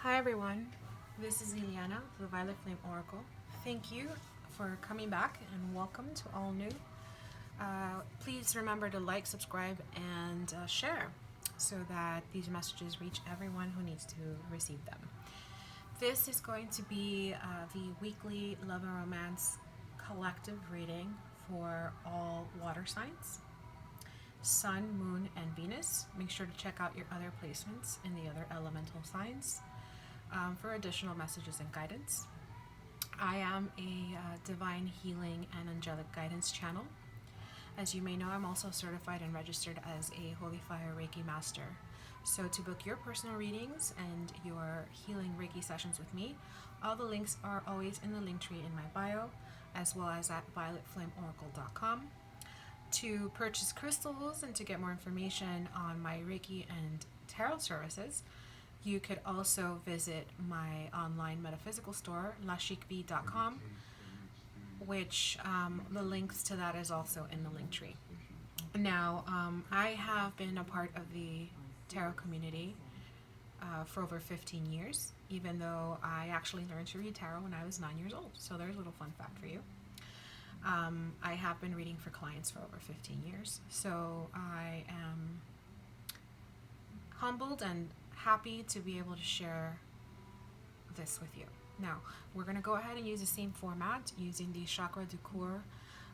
Hi everyone, this is Iliana, the Violet Flame Oracle. Thank you for coming back and welcome to all new. Please remember to like, subscribe, and share so that these messages reach everyone who needs to receive them. This is going to be the weekly love and romance collective reading for all water signs. Sun, Moon, and Venus. Make sure to check out your other placements in the other elemental signs for additional messages and guidance. I am a divine healing and angelic guidance channel. As you may know, I'm also certified and registered as a Holy Fire Reiki Master. So to book your personal readings and your healing Reiki sessions with me, all the links are always in the link tree in my bio, as well as at violetflameoracle.com. To purchase crystals and to get more information on my Reiki and tarot services, you could also visit my online metaphysical store, lashikvi.com, which the links to that is also in the link tree. Now, I have been a part of the tarot community for over 15 years, even though I actually learned to read tarot when I was 9 years old. So there's a little fun fact for you. I have been reading for clients for over 15 years. So I am humbled and happy to be able to share this with you. Now, we're going to go ahead and use the same format using the Chakra du Coeur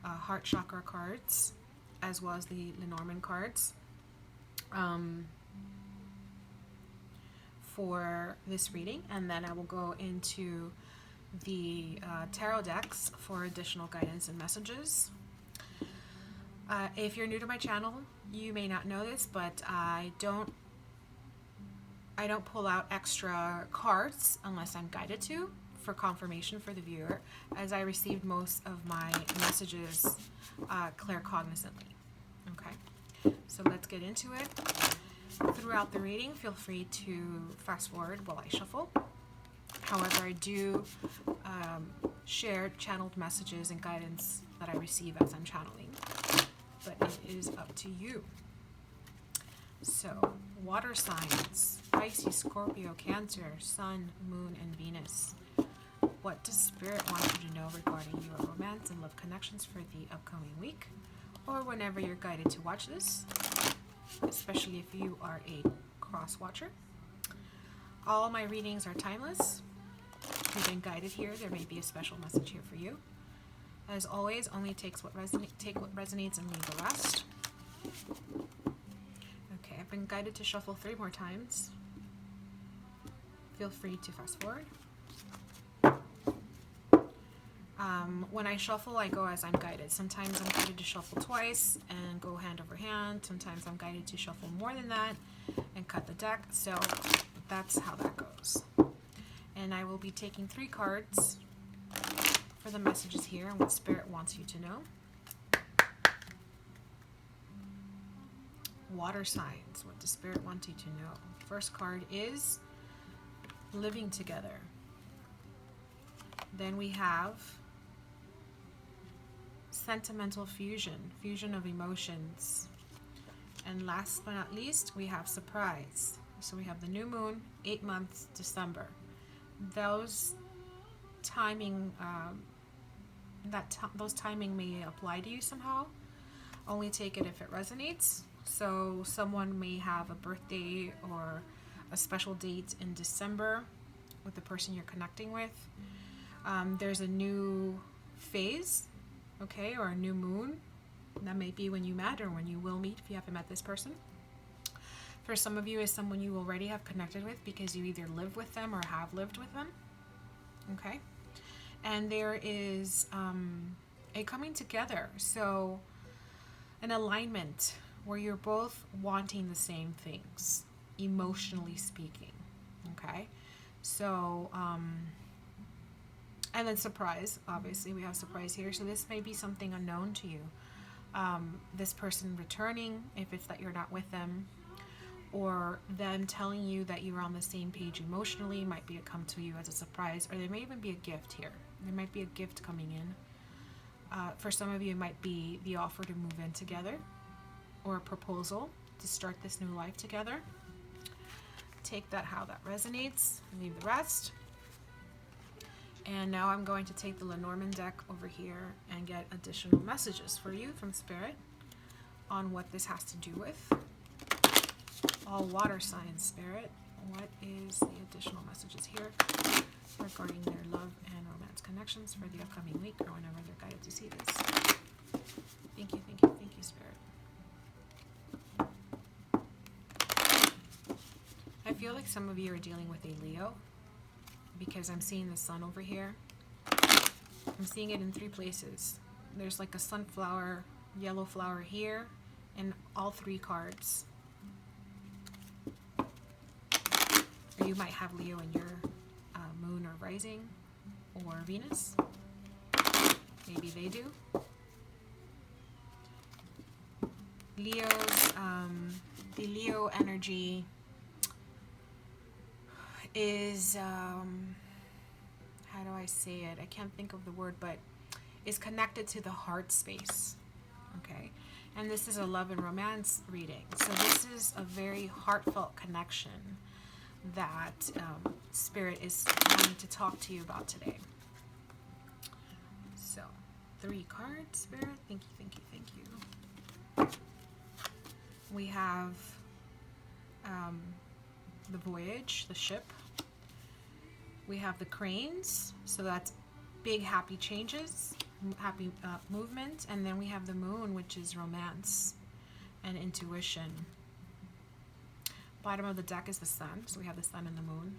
Heart Chakra cards, as well as the Lenormand cards for this reading, and then I will go into the tarot decks for additional guidance and messages. If you're new to my channel, you may not know this, but I don't pull out extra cards unless I'm guided to for confirmation for the viewer, as I received most of my messages claircognizantly. Okay, so let's get into it. Throughout the reading, feel free to fast forward while I shuffle. However, I do share channeled messages and guidance that I receive as I'm channeling, but it is up to you. So, water signs, Pisces, Scorpio, Cancer, Sun, Moon, and Venus. What does Spirit want you to know regarding your romance and love connections for the upcoming week, or whenever you're guided to watch this, especially if you are a cross-watcher? All my readings are timeless. If you've been guided here, there may be a special message here for you. As always, only take what resonates and leave the rest. Okay, I've been guided to shuffle 3 more times. Feel free to fast forward. When I shuffle, I go as I'm guided. Sometimes I'm guided to shuffle twice and go hand over hand. Sometimes I'm guided to shuffle more than that and cut the deck. So that's how that goes. And I will be taking 3 cards for the messages here and what Spirit wants you to know. Water signs, what does Spirit want you to know? First card is living together. Then we have sentimental fusion of emotions. And last but not least, we have surprise. So we have the new moon, 8 months, December. Those timing, those timing may apply to you somehow. Only take it if it resonates. So someone may have a birthday or a special date in December with the person you're connecting with. There's a new phase, okay, or a new moon. That may be when you met or when you will meet if you haven't met this person. For some of you, is someone you already have connected with because you either live with them or have lived with them, okay? And there is a coming together, so an alignment where you're both wanting the same things, emotionally speaking, okay? So, and then surprise, obviously we have surprise here, so this may be something unknown to you. This person returning, if it's that you're not with them, or them telling you that you're on the same page emotionally, might be come to you as a surprise, or there may even be a gift here. There might be a gift coming in. For some of you, it might be the offer to move in together, or a proposal to start this new life together. take that how that resonates, leave the rest. And now I'm going to take the Lenormand deck over here and get additional messages for you from Spirit on what this has to do with. All water signs, Spirit. What is the additional messages here regarding their love and romance connections for the upcoming week or whenever they're guided to see this? Thank you, Spirit. I feel like some of you are dealing with a Leo because I'm seeing the sun over here. I'm seeing it in 3 places. There's like a sunflower, yellow flower here, and all 3 cards. Or you might have Leo in your moon or rising or Venus. Maybe they do. Leo's, the Leo energy is, how do I say it? I can't think of the word, but is connected to the heart space. Okay. And this is a love and romance reading. So this is a very heartfelt connection that Spirit is wanting to talk to you about today. So 3 cards, Spirit. Thank you. We have the voyage, the ship. We have the cranes, so that's big happy changes, happy movement. And then we have the moon, which is romance and intuition. Bottom of the deck is the sun, so we have the sun and the moon.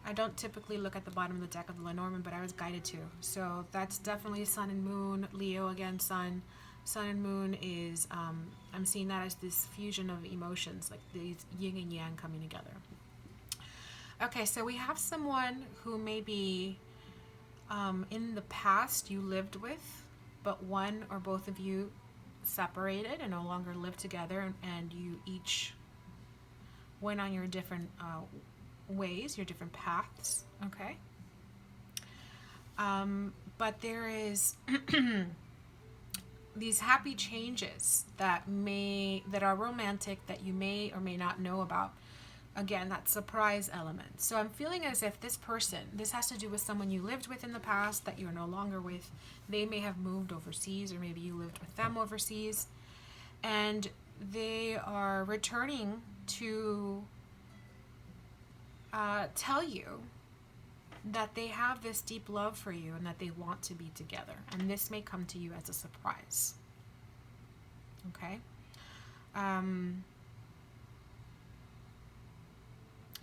I don't typically look at the bottom of the deck of the Lenormand, but I was guided to. So that's definitely sun and moon. Leo again, sun. Sun and moon is, I'm seeing that as this fusion of emotions, like these yin and yang coming together. Okay, so we have someone who maybe in the past you lived with, but one or both of you separated and no longer live together, and you each went on your different ways, your different paths, okay? But there is these happy changes that are romantic, that you may or may not know about. Again, that surprise element. So I'm feeling as if this person, this has to do with someone you lived with in the past that you're no longer with. They may have moved overseas, or maybe you lived with them overseas, and they are returning to tell you that they have this deep love for you and that they want to be together. And this may come to you as a surprise. Okay?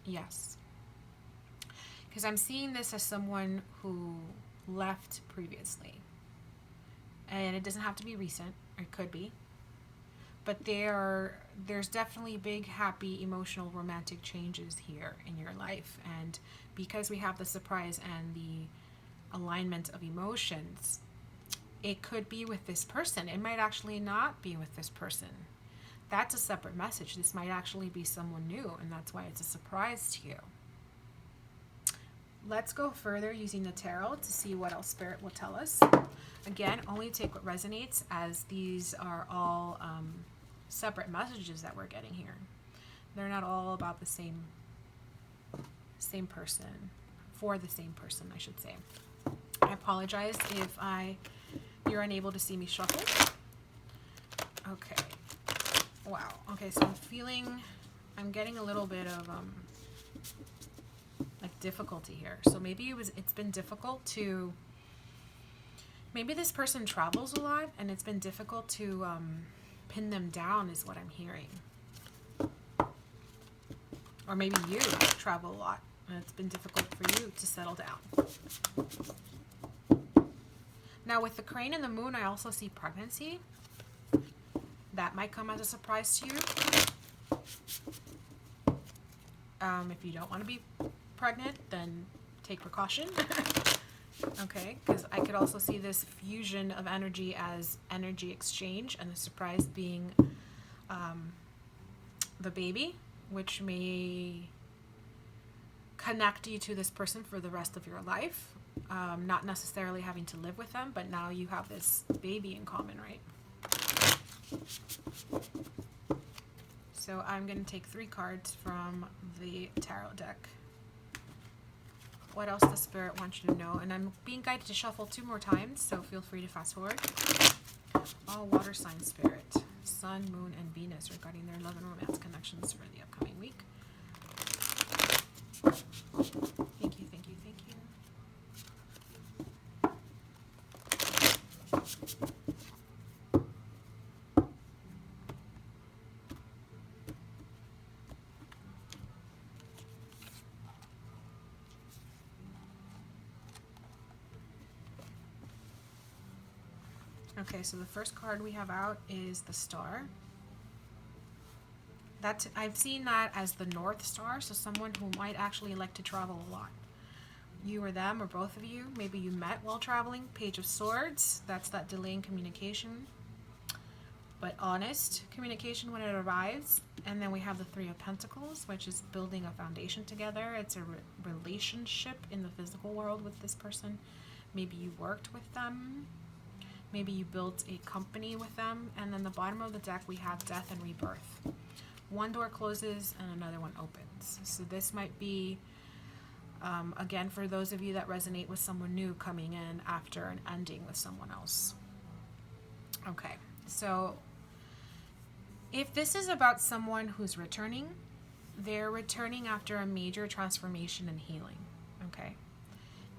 Yes. Because I'm seeing this as someone who left previously. And it doesn't have to be recent, or it could be. But there's definitely big, happy, emotional, romantic changes here in your life. And because we have the surprise and the alignment of emotions, it could be with this person. It might actually not be with this person. That's a separate message. This might actually be someone new, and that's why it's a surprise to you. Let's go further using the tarot to see what else Spirit will tell us. Again, only take what resonates, as these are all separate messages that we're getting here. They're not all about the same person, for the same person, I should say. I apologize if you're unable to see me shuffle. Okay. Wow. Okay, so I'm getting a little bit of like difficulty here. So maybe it's been difficult to, maybe this person travels a lot and it's been difficult to pin them down, is what I'm hearing. Or maybe you travel a lot and it's been difficult for you to settle down. Now with the crane and the moon, I also see pregnancy. That might come as a surprise to you. If you don't want to be pregnant, then take precaution. Okay, because I could also see this fusion of energy as energy exchange, and the surprise being the baby, which may connect you to this person for the rest of your life. Not necessarily having to live with them, but now you have this baby in common, right? So I'm going to take 3 cards from the tarot deck. What else the Spirit wants you to know? And I'm being guided to shuffle 2 more times, so feel free to fast forward. All water sign Spirit, Sun, Moon, and Venus regarding their love and romance connections for the upcoming week. Thank you, thank you, thank you. Okay, so the first card we have out is the Star. I've seen that as the North Star, so someone who might actually like to travel a lot. You or them, or both of you, maybe you met while traveling. Page of Swords, that's that delay in communication, but honest communication when it arrives. And then we have the 3 of Pentacles, which is building a foundation together. It's a relationship in the physical world with this person. Maybe you worked with them. Maybe you built a company with them. And then the bottom of the deck, we have Death and Rebirth. One door closes and another one opens. So this might be, again, for those of you that resonate with someone new coming in after an ending with someone else. Okay, so if this is about someone who's returning, they're returning after a major transformation and healing. Okay,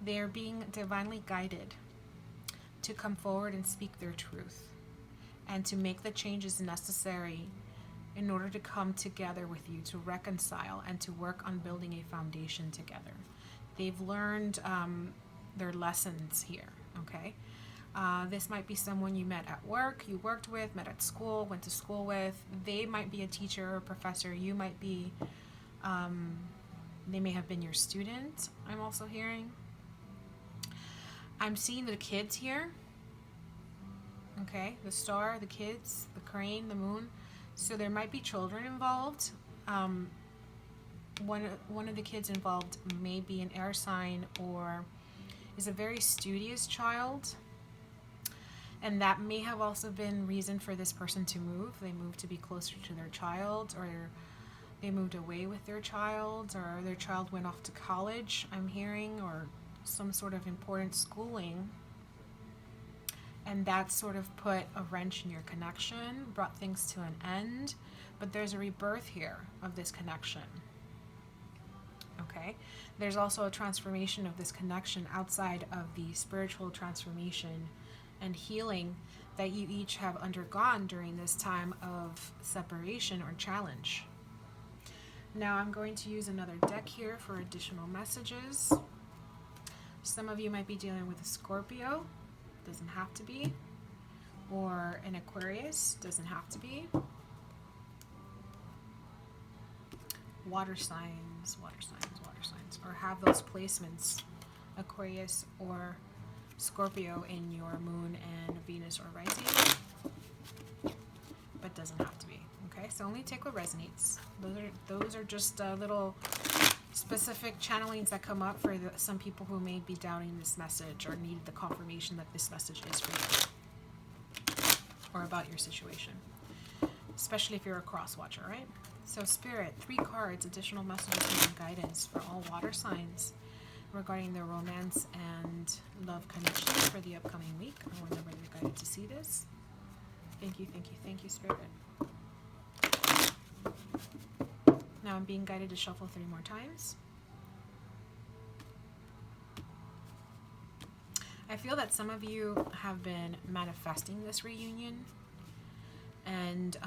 they're being divinely guided to come forward and speak their truth and to make the changes necessary in order to come together with you, to reconcile and to work on building a foundation together. They've learned their lessons here, okay? This might be someone you met at work, you worked with, met at school, went to school with. They might be a teacher or professor. You might be, they may have been your student, I'm also hearing. I'm seeing the kids here, okay? The Star, the kids, the crane, the moon. So there might be children involved. One of the kids involved may be an air sign or is a very studious child. And that may have also been reason for this person to move. They moved to be closer to their child, or they moved away with their child, or their child went off to college, I'm hearing, or some sort of important schooling. And that sort of put a wrench in your connection, brought things to an end. But there's a rebirth here of this connection. Okay? There's also a transformation of this connection outside of the spiritual transformation and healing that you each have undergone during this time of separation or challenge. Now I'm going to use another deck here for additional messages. Some of you might be dealing with a Scorpio. Doesn't have to be, or an Aquarius, doesn't have to be. Water signs, or have those placements, Aquarius or Scorpio, in your moon and Venus or rising, but doesn't have to be. Okay, so only take what resonates. Those are just little specific channelings that come up for some people who may be doubting this message or need the confirmation that this message is for you or about your situation, especially if you're a cross watcher, right? So Spirit, 3 cards, additional messages and guidance for all water signs regarding their romance and love connection for the upcoming week. I want everybody to be guided to see this. Thank you, thank you, thank you, Spirit. Now I'm being guided to shuffle 3 more times. I feel that some of you have been manifesting this reunion and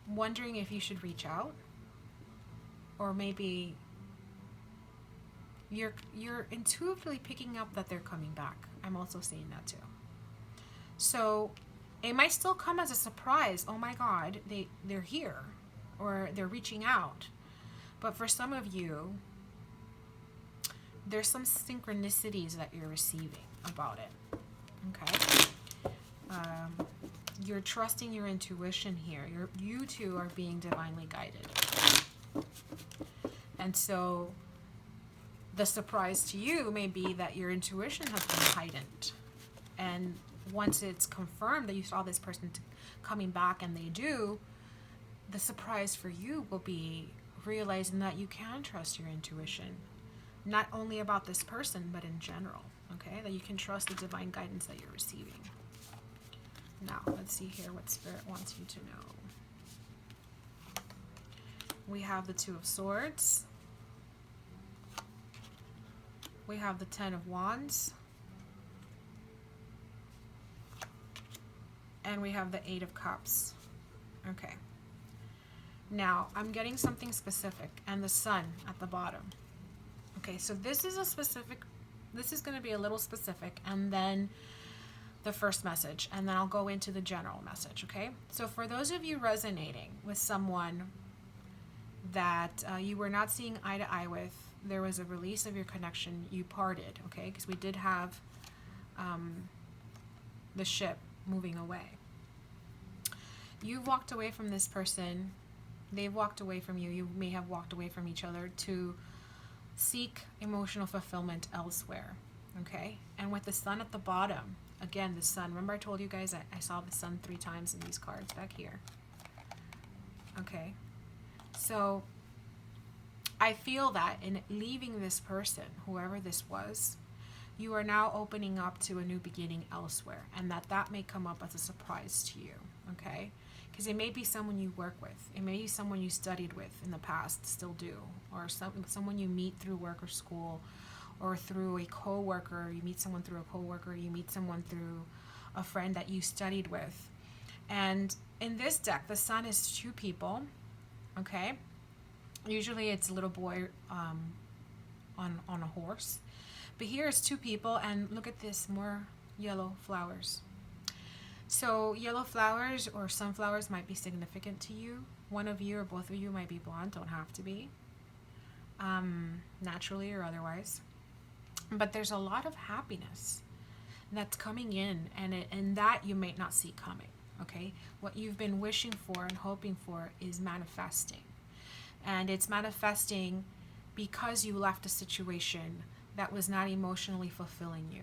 wondering if you should reach out, or maybe you're intuitively picking up that they're coming back. I'm also seeing that too. So it might still come as a surprise. Oh my God, they're here, or they're reaching out. But for some of you, there's some synchronicities that you're receiving about it. Okay? You're trusting your intuition here. You two are being divinely guided. And so the surprise to you may be that your intuition has been heightened. And once it's confirmed that you saw this person coming back and they do, the surprise for you will be realizing that you can trust your intuition, not only about this person, but in general, okay? That you can trust the divine guidance that you're receiving. Now, let's see here what Spirit wants you to know. We have the Two of Swords. We have the Ten of Wands. And we have the Eight of Cups. Okay. Now, I'm getting something specific, and the Sun at the bottom. Okay, so this is going to be a little specific, and then the first message, and then I'll go into the general message, okay? So for those of you resonating with someone that you were not seeing eye to eye with, there was a release of your connection, you parted, okay? Because we did have the ship moving away. You've walked away from this person. They've walked away from you. You may have walked away from each other to seek emotional fulfillment elsewhere, okay? And with the Sun at the bottom, again, the Sun. Remember I told you guys I saw the Sun 3 times in these cards back here. Okay. So I feel that in leaving this person, whoever this was, you are now opening up to a new beginning elsewhere, and that may come up as a surprise to you, okay? Because it may be someone you work with. It may be someone you studied with in the past, still do, or someone you meet through work or school, or through a co-worker. You meet someone through a co-worker, you meet someone through a friend that you studied with. And in this deck, the Sun is 2 people, okay? Usually it's a little boy on a horse. But here it's 2 people, and look at this, more yellow flowers. So yellow flowers or sunflowers might be significant to you. One of you or both of you might be blonde, don't have to be, naturally or otherwise. But there's a lot of happiness that's coming in, and that you may not see coming, okay? What you've been wishing for and hoping for is manifesting. And it's manifesting because you left a situation that was not emotionally fulfilling you,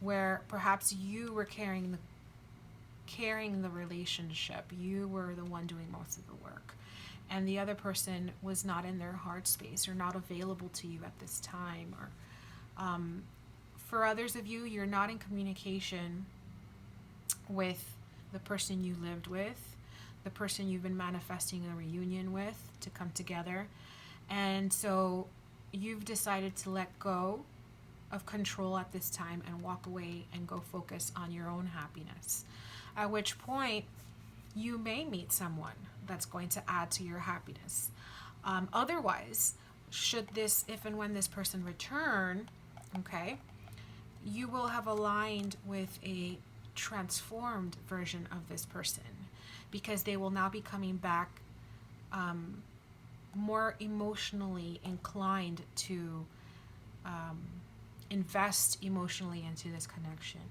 where perhaps you were carrying the relationship. You were the one doing most of the work, and the other person was not in their heart space or not available to you at this time. Or for others of you, you're not in communication with the person you lived with, the person you've been manifesting a reunion with to come together. And so you've decided to let go of control at this time and walk away and go focus on your own happiness. At which point, you may meet someone that's going to add to your happiness. Otherwise, if and when this person return, okay, you will have aligned with a transformed version of this person, because they will now be coming back more emotionally inclined to invest emotionally into this connection.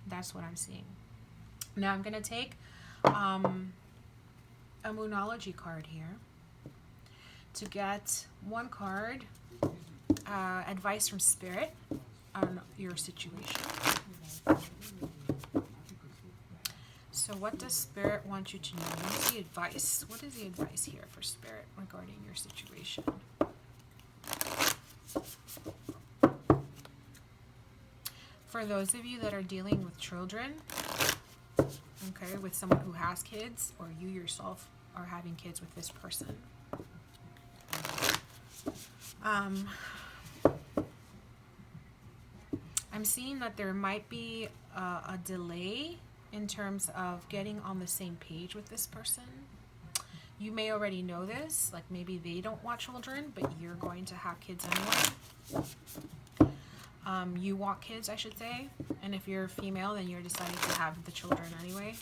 That's what I'm seeing. Now I'm going to take a Moonology card here to get one card, advice from Spirit on your situation. So what does Spirit want you to know? What's the advice? What is the advice here for Spirit regarding your situation? For those of you that are dealing with children, okay, with someone who has kids, or you yourself are having kids with this person, I'm seeing that there might be a delay in terms of getting on the same page with this person. You may already know this, like maybe they don't want children, but you're going to have kids anyway. You want kids, I should say, and if you're female, then you're deciding to have the children anyway.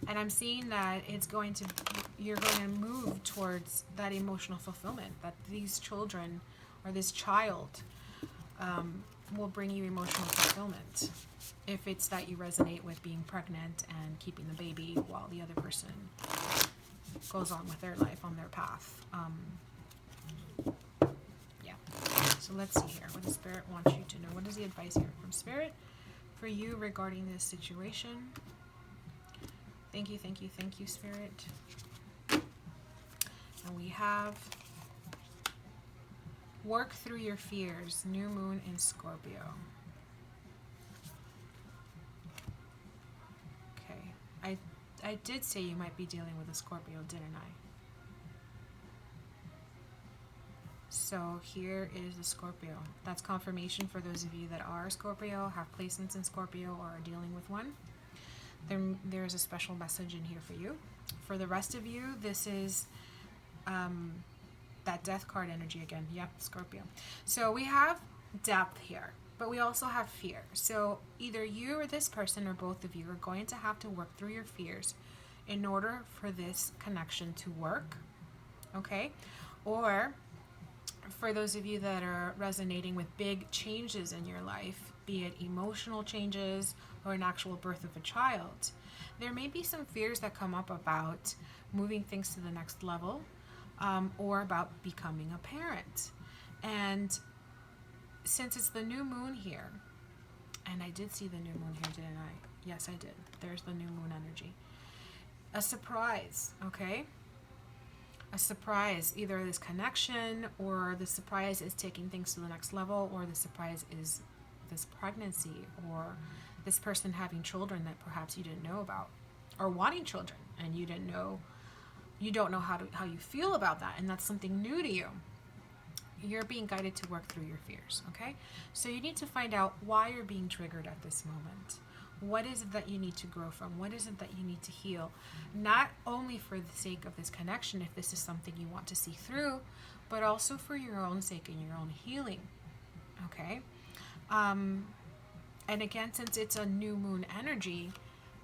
And I'm seeing that you're going to move towards that emotional fulfillment, that these children or this child will bring you emotional fulfillment. If it's that you resonate with being pregnant and keeping the baby while the other person goes on with their life on their path. So let's see here. What does Spirit want you to know? What is the advice here from Spirit for you regarding this situation? Thank you, thank you, thank you, Spirit. And we have work through your fears, new moon in Scorpio. Okay. I did say you might be dealing with a Scorpio, didn't I? So here is the Scorpio. That's confirmation for those of you that are Scorpio, have placements in Scorpio, or are dealing with one. There's a special message in here for you. For the rest of you, this is that death card energy again. Yep, Scorpio. So we have depth here, but we also have fear. So either you or this person or both of you are going to have to work through your fears in order for this connection to work. Okay? Or for those of you that are resonating with big changes in your life, be it emotional changes or an actual birth of a child, there may be some fears that come up about moving things to the next level, or about becoming a parent. And since it's the new moon here, and I did see the new moon here, didn't I? Yes, I did. There's the new moon energy. A surprise, okay? A surprise, either this connection, or the surprise is taking things to the next level, or the surprise is this pregnancy, or this person having children that perhaps you didn't know about, or wanting children and you don't know how you feel about that, and that's something new to you. You're being guided to work through your fears, okay? So you need to find out why you're being triggered at this moment. What is it that you need to grow from? What is it that you need to heal? Not only for the sake of this connection, if this is something you want to see through, but also for your own sake and your own healing, okay? And again, since it's a new moon energy,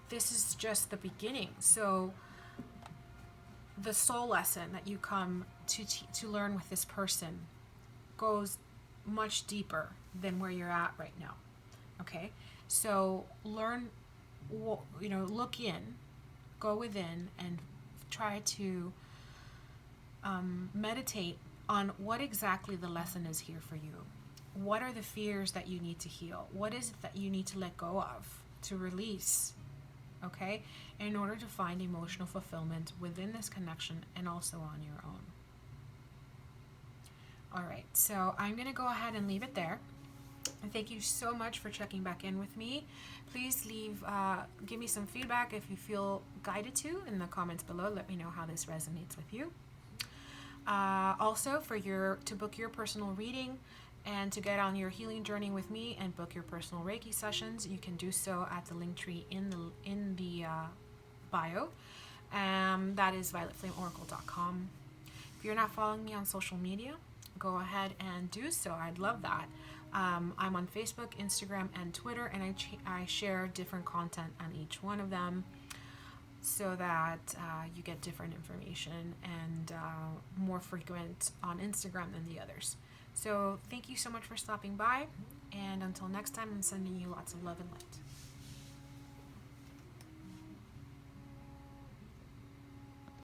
this is just the beginning. So the soul lesson that you come to learn with this person goes much deeper than where you're at right now, okay? So learn, look in, go within, and try to meditate on what exactly the lesson is here for you. What are the fears that you need to heal? What is it that you need to let go of, to release, okay, in order to find emotional fulfillment within this connection and also on your own. All right, so I'm going to go ahead and leave it there. And thank you so much for checking back in with me. Please give me some feedback if you feel guided to in the comments below. Let me know how this resonates with you. Also, to book your personal reading and to get on your healing journey with me and book your personal Reiki sessions, you can do so at the link tree in the bio. That is violetflameoracle.com. If you're not following me on social media, go ahead and do so. I'd love that. I'm on Facebook, Instagram, and Twitter, and I share different content on each one of them so that you get different information and more frequent on Instagram than the others. So thank you so much for stopping by, and until next time, I'm sending you lots of love and light.